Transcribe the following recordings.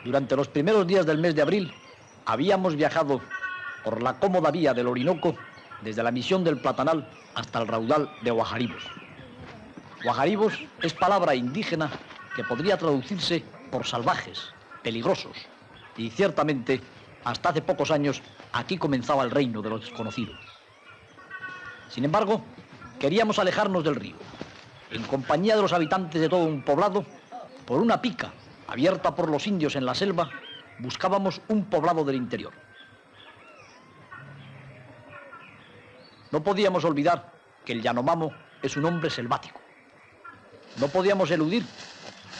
Durante los primeros días del mes de abril habíamos viajado por la cómoda vía del Orinoco desde la misión del Platanal hasta el raudal de Guajaribos. Guajaribos es palabra indígena que podría traducirse por salvajes, peligrosos, y ciertamente hasta hace pocos años aquí comenzaba el reino de lo desconocido. Sin embargo, queríamos alejarnos del río, en compañía de los habitantes de todo un poblado. Por una pica abierta por los indios en la selva, buscábamos un poblado del interior. No podíamos olvidar que el Yanomamo es un hombre selvático. No podíamos eludir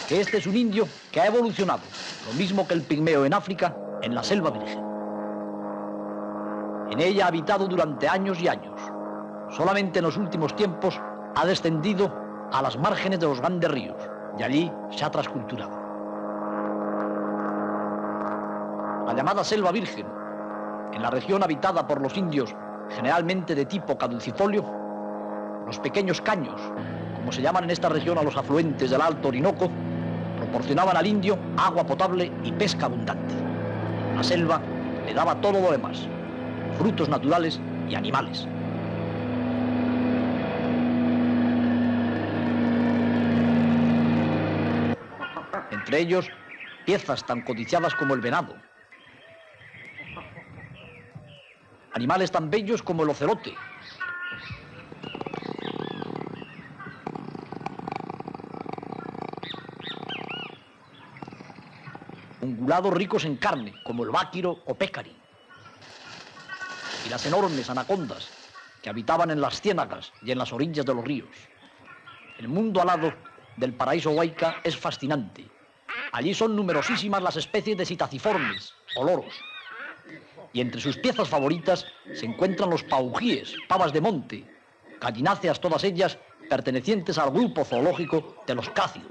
que este es un indio que ha evolucionado, lo mismo que el pigmeo en África, en la selva virgen. En ella ha habitado durante años y años. Solamente en los últimos tiempos ha descendido a las márgenes de los grandes ríos y allí se ha transculturado. La llamada selva virgen, en la región habitada por los indios, generalmente de tipo caducifolio, los pequeños caños, como se llaman en esta región a los afluentes del Alto Orinoco, proporcionaban al indio agua potable y pesca abundante. La selva le daba todo lo demás, frutos naturales y animales. Entre ellos, piezas tan codiciadas como el venado, animales tan bellos como el ocelote, ungulados ricos en carne como el váquiro o pécari, y las enormes anacondas que habitaban en las ciénagas y en las orillas de los ríos. El mundo alado del paraíso Huayca es fascinante. Allí son numerosísimas las especies de citaciformes o loros, y entre sus piezas favoritas se encuentran los paujíes, pavas de monte, gallináceas todas ellas pertenecientes al grupo zoológico de los cácidos.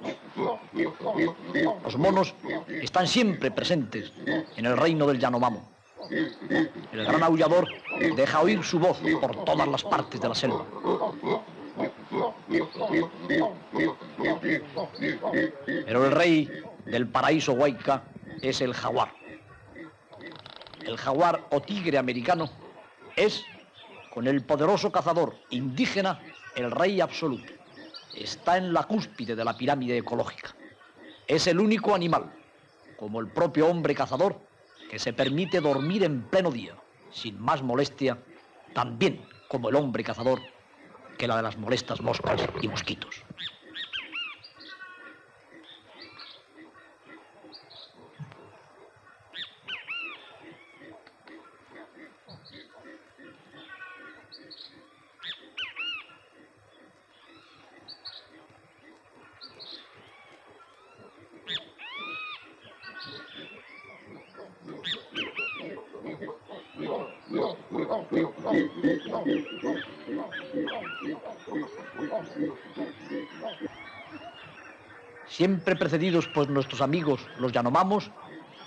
Los monos están siempre presentes en el reino del Yanomamo. El gran aullador deja oír su voz por todas las partes de la selva. Pero el rey del paraíso Huayca es el jaguar. El jaguar o tigre americano es, con el poderoso cazador indígena, el rey absoluto. Está en la cúspide de la pirámide ecológica. Es el único animal, como el propio hombre cazador, que se permite dormir en pleno día, sin más molestia, también como el hombre cazador, que la de las molestas moscas y mosquitos. Siempre precedidos por nuestros amigos, los Yanomamos,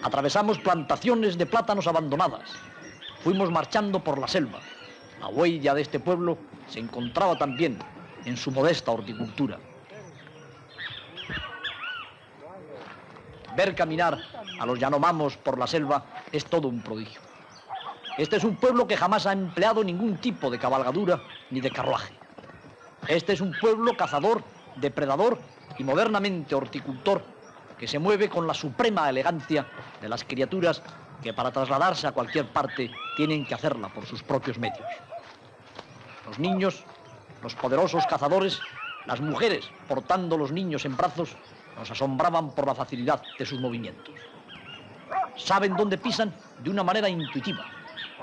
atravesamos plantaciones de plátanos abandonadas. Fuimos marchando por la selva. La huella de este pueblo se encontraba también en su modesta horticultura. Ver caminar a los Yanomamos por la selva es todo un prodigio. Este es un pueblo que jamás ha empleado ningún tipo de cabalgadura ni de carruaje. Este es un pueblo cazador, depredador y modernamente horticultor, que se mueve con la suprema elegancia de las criaturas que para trasladarse a cualquier parte tienen que hacerla por sus propios medios. Los niños, los poderosos cazadores, las mujeres portando los niños en brazos, nos asombraban por la facilidad de sus movimientos. Saben dónde pisan de una manera intuitiva,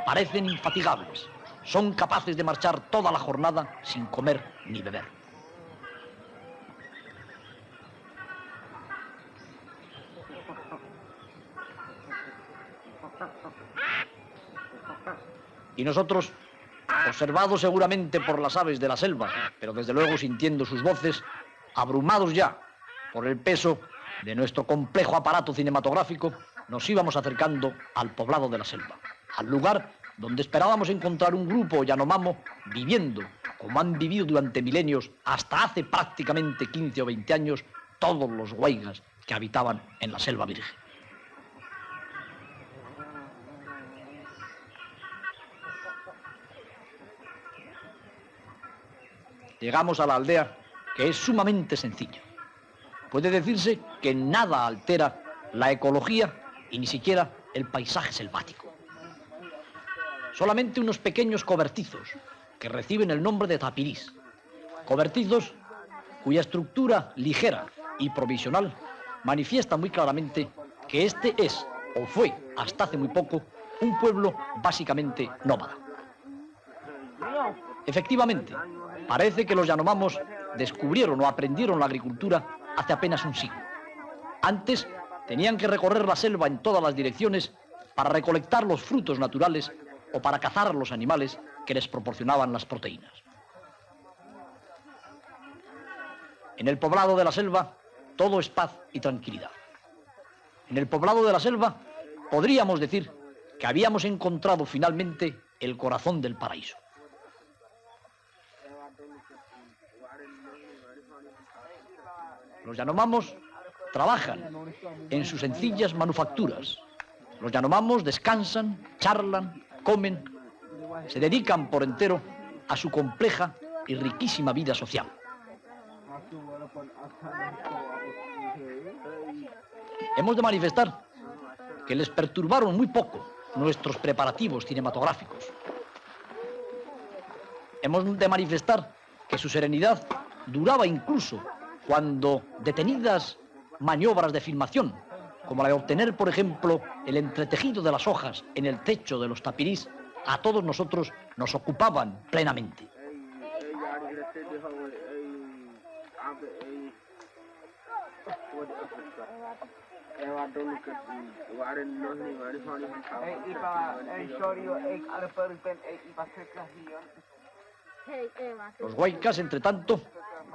parecen infatigables, son capaces de marchar toda la jornada sin comer ni beber. Y nosotros, observados seguramente por las aves de la selva, pero desde luego sintiendo sus voces, abrumados ya por el peso de nuestro complejo aparato cinematográfico, nos íbamos acercando al poblado de la selva, al lugar donde esperábamos encontrar un grupo Yanomamo viviendo, como han vivido durante milenios, hasta hace prácticamente 15 o 20 años, todos los huaygas que habitaban en la selva virgen. llegamos a la aldea, que es sumamente sencilla. Puede decirse que nada altera la ecología y ni siquiera el paisaje selvático. Solamente unos pequeños cobertizos que reciben el nombre de tapirís. Cobertizos cuya estructura ligera y provisional manifiesta muy claramente que este es, o fue hasta hace muy poco, un pueblo básicamente nómada. Efectivamente, parece que los Yanomamos descubrieron o aprendieron la agricultura hace apenas un siglo. Antes tenían que recorrer la selva en todas las direcciones para recolectar los frutos naturales o para cazar los animales que les proporcionaban las proteínas. En el poblado de la selva todo es paz y tranquilidad. En el poblado de la selva podríamos decir que habíamos encontrado finalmente el corazón del paraíso. Los Yanomamos trabajan en sus sencillas manufacturas. Los Yanomamos descansan, charlan, comen, se dedican por entero a su compleja y riquísima vida social. Hemos de manifestar que les perturbaron muy poco nuestros preparativos cinematográficos. Hemos de manifestar que su serenidad duraba incluso cuando detenidas maniobras de filmación, como la de obtener, por ejemplo, el entretejido de las hojas en el techo de los tapirís, a todos nosotros nos ocupaban plenamente. Los huaycas, entre tanto,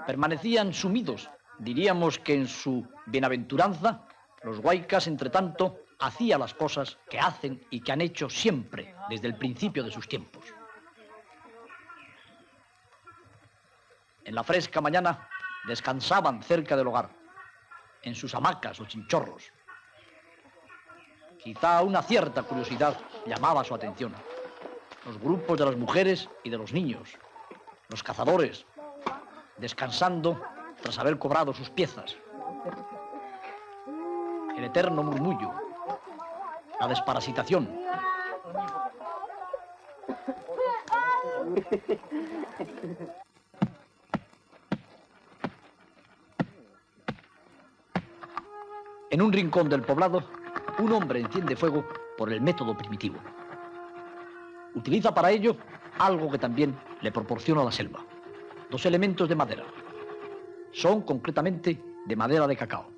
permanecían sumidos. Diríamos que en su bienaventuranza, los huaycas, entre tanto, hacían las cosas que hacen y que han hecho siempre, desde el principio de sus tiempos. En la fresca mañana descansaban cerca del hogar, en sus hamacas o chinchorros. Quizá una cierta curiosidad llamaba su atención. Los grupos de las mujeres y de los niños, los cazadores, descansando tras haber cobrado sus piezas. El eterno murmullo, la desparasitación. En un rincón del poblado, un hombre enciende fuego por el método primitivo. Utiliza para ello algo que también le proporciona la selva. 2 elementos de madera. Son concretamente de madera de cacao.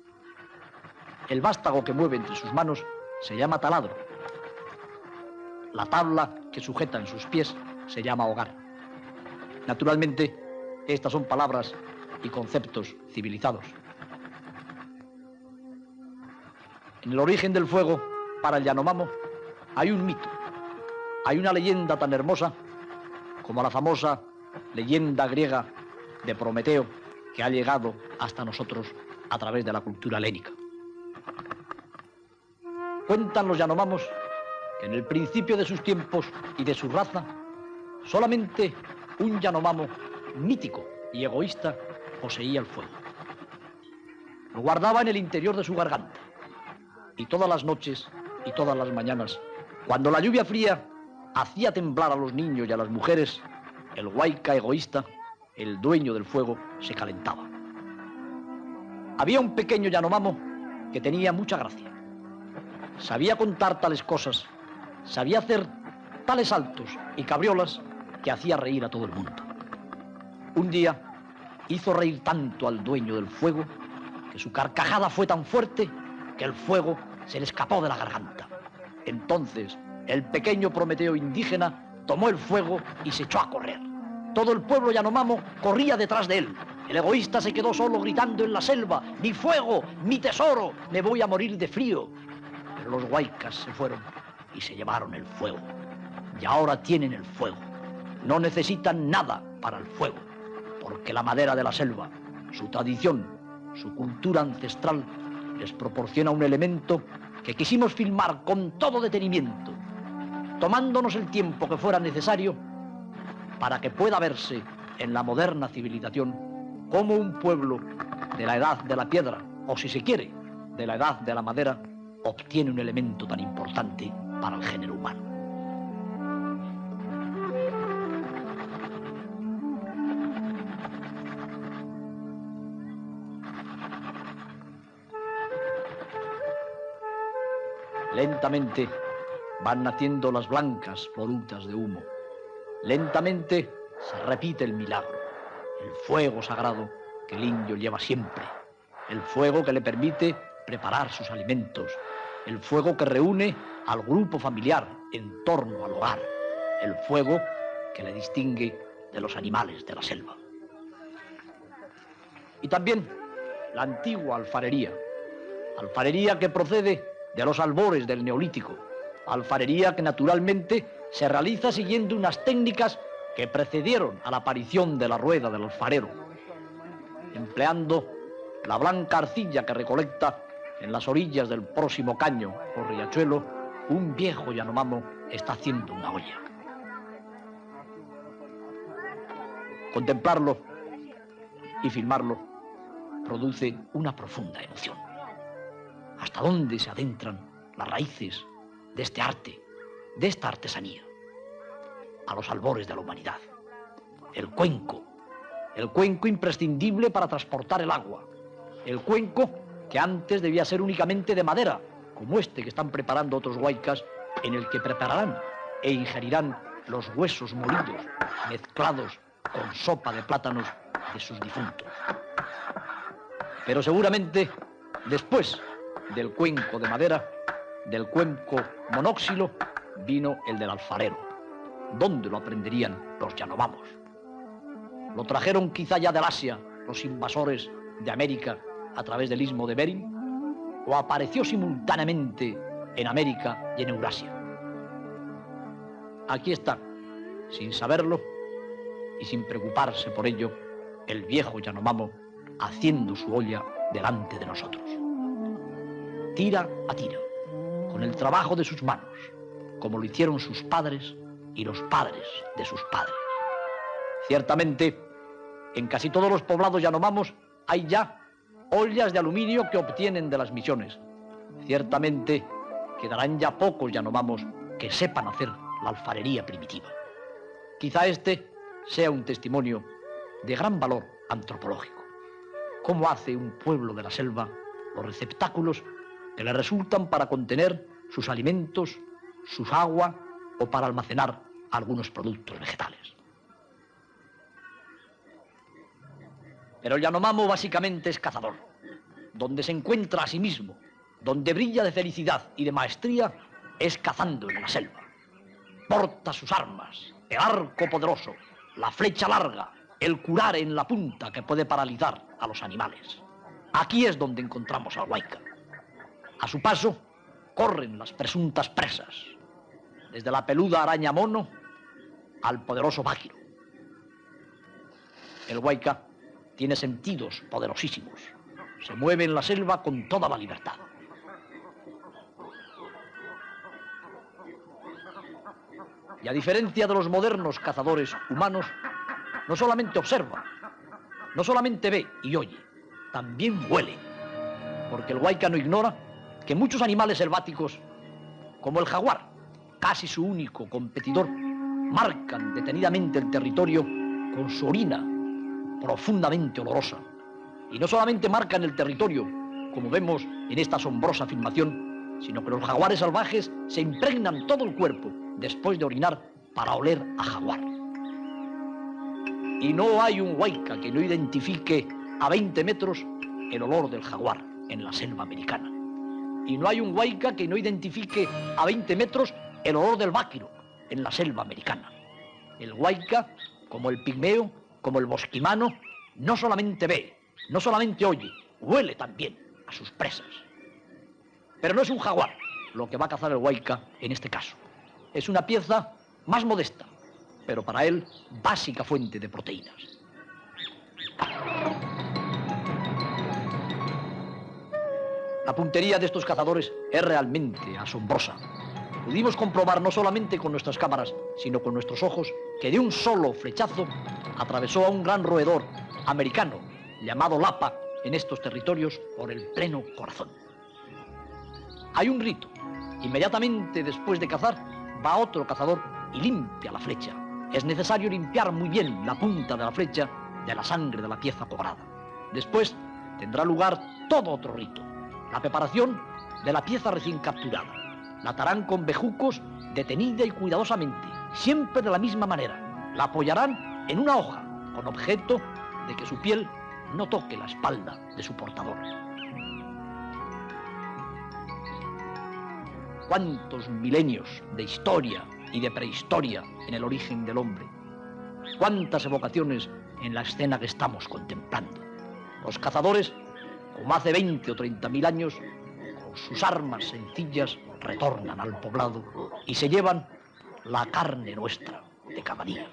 El vástago que mueve entre sus manos se llama taladro. La tabla que sujeta en sus pies se llama hogar. Naturalmente, estas son palabras y conceptos civilizados. En el origen del fuego, para el Yanomamo, hay un mito, hay una leyenda tan hermosa como la famosa leyenda griega de Prometeo, que ha llegado hasta nosotros a través de la cultura helénica. Cuentan los Yanomamos que en el principio de sus tiempos y de su raza, solamente un Yanomamo mítico y egoísta poseía el fuego. Lo guardaba en el interior de su garganta. Y todas las noches y todas las mañanas, cuando la lluvia fría hacía temblar a los niños y a las mujeres, el huayca egoísta, el dueño del fuego, se calentaba. Había un pequeño Yanomamo que tenía mucha gracia. Sabía contar tales cosas, sabía hacer tales saltos y cabriolas que hacía reír a todo el mundo. Un día hizo reír tanto al dueño del fuego que su carcajada fue tan fuerte que el fuego se le escapó de la garganta. Entonces, el pequeño Prometeo indígena tomó el fuego y se echó a correr. Todo el pueblo Yanomamo corría detrás de él. El egoísta se quedó solo gritando en la selva: ¡mi fuego, mi tesoro! ¡Me voy a morir de frío! Pero los huaycas se fueron y se llevaron el fuego. Y ahora tienen el fuego. No necesitan nada para el fuego, porque la madera de la selva, su tradición, su cultura ancestral, les proporciona un elemento que quisimos filmar con todo detenimiento, tomándonos el tiempo que fuera necesario para que pueda verse en la moderna civilización cómo un pueblo de la edad de la piedra, o si se quiere, de la edad de la madera, obtiene un elemento tan importante para el género humano. Lentamente van naciendo las blancas volutas de humo. Lentamente se repite el milagro, el fuego sagrado que el indio lleva siempre, el fuego que le permite preparar sus alimentos, el fuego que reúne al grupo familiar en torno al hogar, el fuego que le distingue de los animales de la selva. Y también la antigua alfarería que procede de los albores del Neolítico, alfarería que naturalmente se realiza siguiendo unas técnicas que precedieron a la aparición de la rueda del alfarero, empleando la blanca arcilla que recolecta en las orillas del próximo caño o riachuelo. Un viejo Yanomamo está haciendo una olla. Contemplarlo y filmarlo produce una profunda emoción. ¿Hasta dónde se adentran las raíces de este arte, de esta artesanía? A los albores de la humanidad. El cuenco imprescindible para transportar el agua. El cuenco que antes debía ser únicamente de madera, como este que están preparando otros huaycas, en el que prepararán e ingerirán los huesos molidos, mezclados con sopa de plátanos de sus difuntos. Pero seguramente, después del cuenco de madera, del cuenco monóxilo, vino el del alfarero. ¿Dónde lo aprenderían los Yanomamos? ¿Lo trajeron quizá ya del Asia los invasores de América a través del istmo de Bering? ¿O apareció simultáneamente en América y en Eurasia? Aquí está, sin saberlo y sin preocuparse por ello, el viejo Yanomamo haciendo su olla delante de nosotros. Tira a tira, con el trabajo de sus manos, como lo hicieron sus padres y los padres de sus padres. Ciertamente, en casi todos los poblados yanomamos hay ya ollas de aluminio que obtienen de las misiones. Ciertamente, quedarán ya pocos yanomamos que sepan hacer la alfarería primitiva. Quizá este sea un testimonio de gran valor antropológico. ¿Cómo hace un pueblo de la selva los receptáculos que le resultan para contener sus alimentos, sus agua o para almacenar algunos productos vegetales? Pero el Yanomamo básicamente es cazador. Donde se encuentra a sí mismo, donde brilla de felicidad y de maestría, es cazando en la selva. Porta sus armas, el arco poderoso, la flecha larga, el curar en la punta que puede paralizar a los animales. Aquí es donde encontramos al huayca. A su paso, corren las presuntas presas, desde la peluda araña mono al poderoso váquiro. El huayca tiene sentidos poderosísimos. Se mueve en la selva con toda la libertad. Y a diferencia de los modernos cazadores humanos, no solamente observa, no solamente ve y oye, también huele. Porque el huayca no ignora que muchos animales selváticos, como el jaguar, casi su único competidor, marcan detenidamente el territorio con su orina profundamente olorosa. Y no solamente marcan el territorio, como vemos en esta asombrosa filmación, sino que los jaguares salvajes se impregnan todo el cuerpo después de orinar para oler a jaguar. Y no hay un huayca que no identifique a 20 metros el olor del jaguar en la selva americana. Y no hay un huayca que no identifique a 20 metros el olor del váquiro en la selva americana. El huayca, como el pigmeo, como el bosquimano, no solamente ve, no solamente oye, huele también a sus presas. Pero no es un jaguar lo que va a cazar el huayca en este caso. Es una pieza más modesta, pero para él básica fuente de proteínas. La puntería de estos cazadores es realmente asombrosa. Pudimos comprobar no solamente con nuestras cámaras, sino con nuestros ojos, que de un solo flechazo atravesó a un gran roedor americano llamado lapa en estos territorios por el pleno corazón. Hay un rito. Inmediatamente después de cazar, va otro cazador y limpia la flecha. Es necesario limpiar muy bien la punta de la flecha de la sangre de la pieza cobrada. Después tendrá lugar todo otro rito, la preparación de la pieza recién capturada. La atarán con bejucos detenida y cuidadosamente, siempre de la misma manera. La apoyarán en una hoja, con objeto de que su piel no toque la espalda de su portador. Cuántos milenios de historia y de prehistoria en el origen del hombre. Cuántas evocaciones en la escena que estamos contemplando. Los cazadores, como hace 20 o 30.000 años, con sus armas sencillas, retornan al poblado y se llevan la carne nuestra de cada día.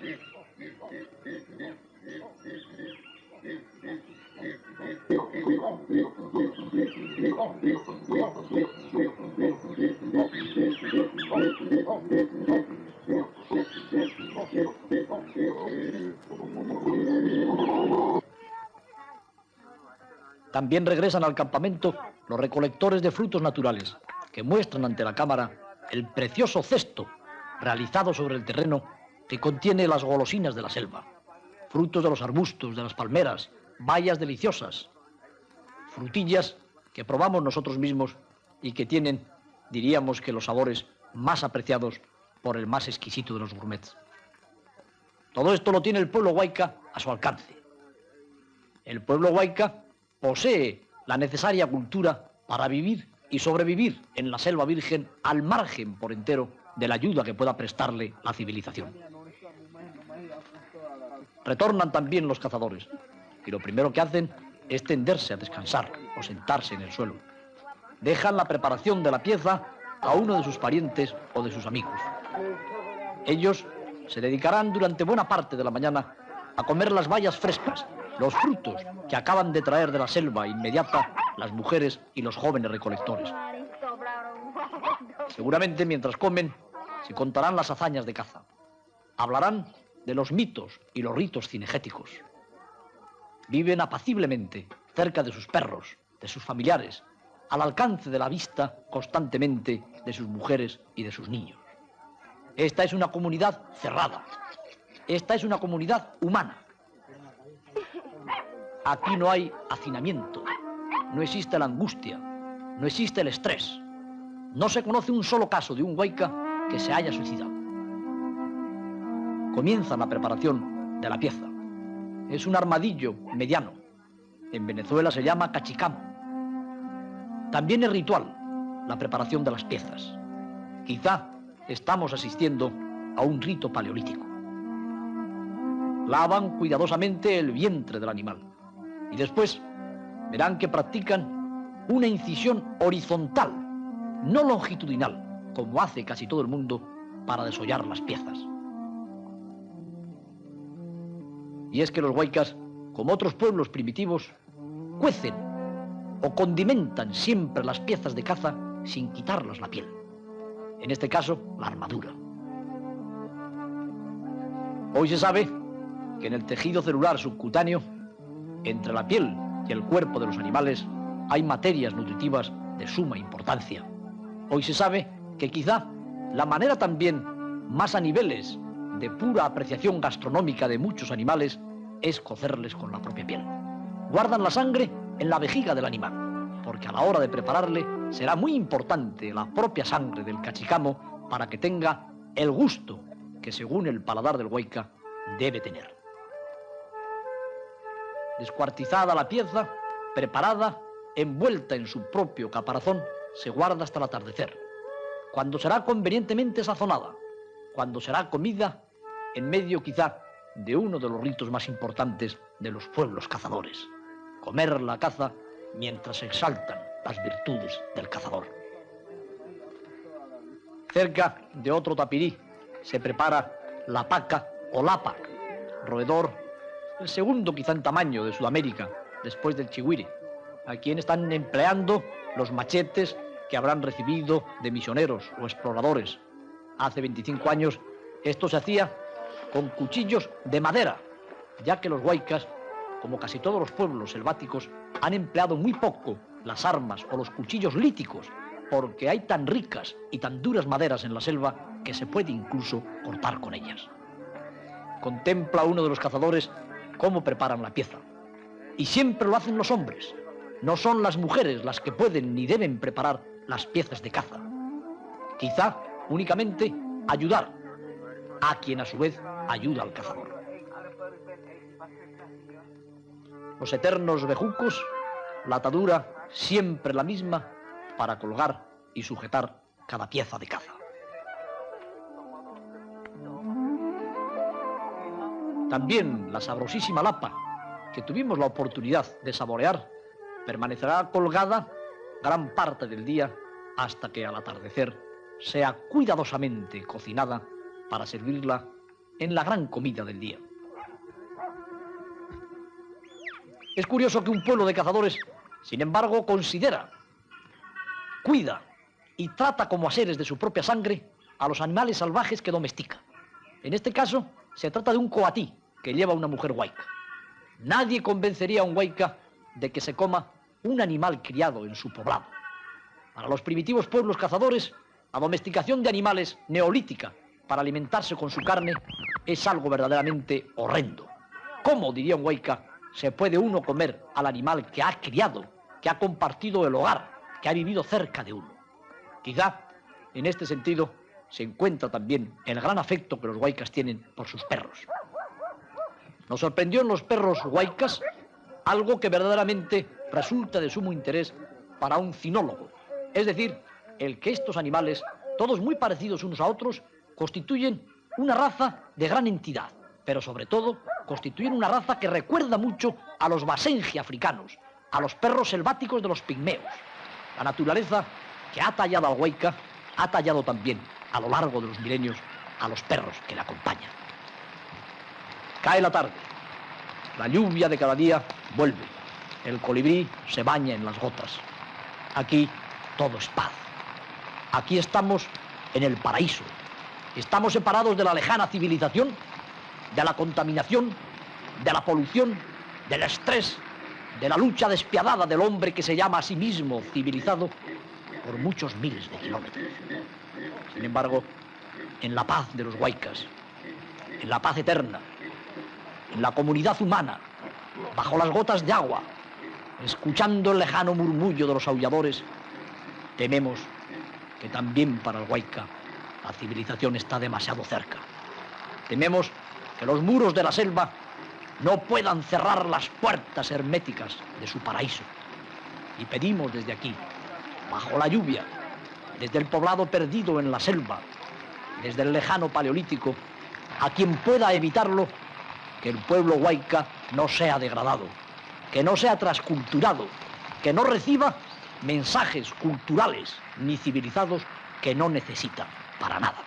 También regresan al campamento los recolectores de frutos naturales, que muestran ante la cámara el precioso cesto realizado sobre el terreno que contiene las golosinas de la selva, frutos de los arbustos, de las palmeras, bayas deliciosas, frutillas que probamos nosotros mismos y que tienen, diríamos que los sabores más apreciados por el más exquisito de los gourmets. Todo esto lo tiene el pueblo huayca a su alcance. El pueblo huayca posee la necesaria cultura para vivir y sobrevivir en la selva virgen al margen por entero de la ayuda que pueda prestarle la civilización. Retornan también los cazadores y lo primero que hacen es tenderse a descansar o sentarse en el suelo. Dejan la preparación de la pieza a uno de sus parientes o de sus amigos. Ellos se dedicarán durante buena parte de la mañana a comer las bayas frescas, los frutos que acaban de traer de la selva inmediata las mujeres y los jóvenes recolectores. Seguramente mientras comen se contarán las hazañas de caza. Hablarán de los mitos y los ritos cinegéticos. Viven apaciblemente cerca de sus perros, de sus familiares, al alcance de la vista constantemente de sus mujeres y de sus niños. Esta es una comunidad cerrada. Esta es una comunidad humana. Aquí no hay hacinamiento, no existe la angustia, no existe el estrés. No se conoce un solo caso de un huayca que se haya suicidado. Comienzan la preparación de la pieza. Es un armadillo mediano. En Venezuela se llama cachicamo. También es ritual la preparación de las piezas. Quizá estamos asistiendo a un rito paleolítico. Lavan cuidadosamente el vientre del animal y después verán que practican una incisión horizontal, no longitudinal, como hace casi todo el mundo para desollar las piezas. Y es que los huaycas, como otros pueblos primitivos, cuecen o condimentan siempre las piezas de caza sin quitarles la piel. En este caso, la armadura. Hoy se sabe que en el tejido celular subcutáneo, entre la piel y el cuerpo de los animales, hay materias nutritivas de suma importancia. Hoy se sabe que quizá la manera también más a niveles de pura apreciación gastronómica de muchos animales es cocerles con la propia piel. Guardan la sangre en la vejiga del animal, porque a la hora de prepararle será muy importante la propia sangre del cachicamo para que tenga el gusto que según el paladar del huayca debe tener. Descuartizada la pieza, preparada, envuelta en su propio caparazón, se guarda hasta el atardecer, cuando será convenientemente sazonada, cuando será comida en medio quizá de uno de los ritos más importantes de los pueblos cazadores: comer la caza mientras se exaltan las virtudes del cazador. Cerca de otro tapirí se prepara la paca o lapa, roedor, el segundo quizá en tamaño de Sudamérica, después del chigüire, a quien están empleando los machetes que habrán recibido de misioneros o exploradores Hace 25 años esto se hacía con cuchillos de madera, ya que los huaycas, como casi todos los pueblos selváticos, han empleado muy poco las armas o los cuchillos líticos, porque hay tan ricas y tan duras maderas en la selva que se puede incluso cortar con ellas. Contempla uno de los cazadores cómo preparan la pieza. Y siempre lo hacen los hombres. No son las mujeres las que pueden ni deben preparar las piezas de caza. Quizá únicamente ayudar a quien a su vez ayuda al cazador. Los eternos bejucos, la atadura siempre la misma para colgar y sujetar cada pieza de caza. También la sabrosísima lapa, que tuvimos la oportunidad de saborear, permanecerá colgada gran parte del día hasta que al atardecer sea cuidadosamente cocinada para servirla en la gran comida del día. Es curioso que un pueblo de cazadores, sin embargo, considera, cuida y trata como a seres de su propia sangre a los animales salvajes que domestica. En este caso, se trata de un coatí que lleva una mujer huayca. Nadie convencería a un huayca de que se coma un animal criado en su poblado. Para los primitivos pueblos cazadores, la domesticación de animales neolítica para alimentarse con su carne es algo verdaderamente horrendo. ¿Cómo, diría un huayca, se puede uno comer al animal que ha criado, que ha compartido el hogar, que ha vivido cerca de uno? Quizá, en este sentido, se encuentra también el gran afecto que los huaycas tienen por sus perros. Nos sorprendió en los perros huaycas algo que verdaderamente resulta de sumo interés para un cinólogo, es decir, el que estos animales, todos muy parecidos unos a otros, constituyen una raza de gran entidad, pero sobre todo constituyen una raza que recuerda mucho a los basenji africanos, a los perros selváticos de los pigmeos. La naturaleza que ha tallado al huayca ha tallado también a lo largo de los milenios a los perros que le acompañan. Cae la tarde, la lluvia de cada día vuelve, el colibrí se baña en las gotas. Aquí todo es paz. Aquí estamos en el paraíso. Estamos separados de la lejana civilización, de la contaminación, de la polución, del estrés, de la lucha despiadada del hombre que se llama a sí mismo civilizado por muchos miles de kilómetros. Sin embargo, en la paz de los huaycas, en la paz eterna, en la comunidad humana, bajo las gotas de agua, escuchando el lejano murmullo de los aulladores, tememos que también para el huayca la civilización está demasiado cerca. Tememos que los muros de la selva no puedan cerrar las puertas herméticas de su paraíso. Y pedimos desde aquí, bajo la lluvia, desde el poblado perdido en la selva, desde el lejano paleolítico, a quien pueda evitarlo, que el pueblo huayca no sea degradado, que no sea transculturado, que no reciba mensajes culturales ni civilizados que no necesita para nada.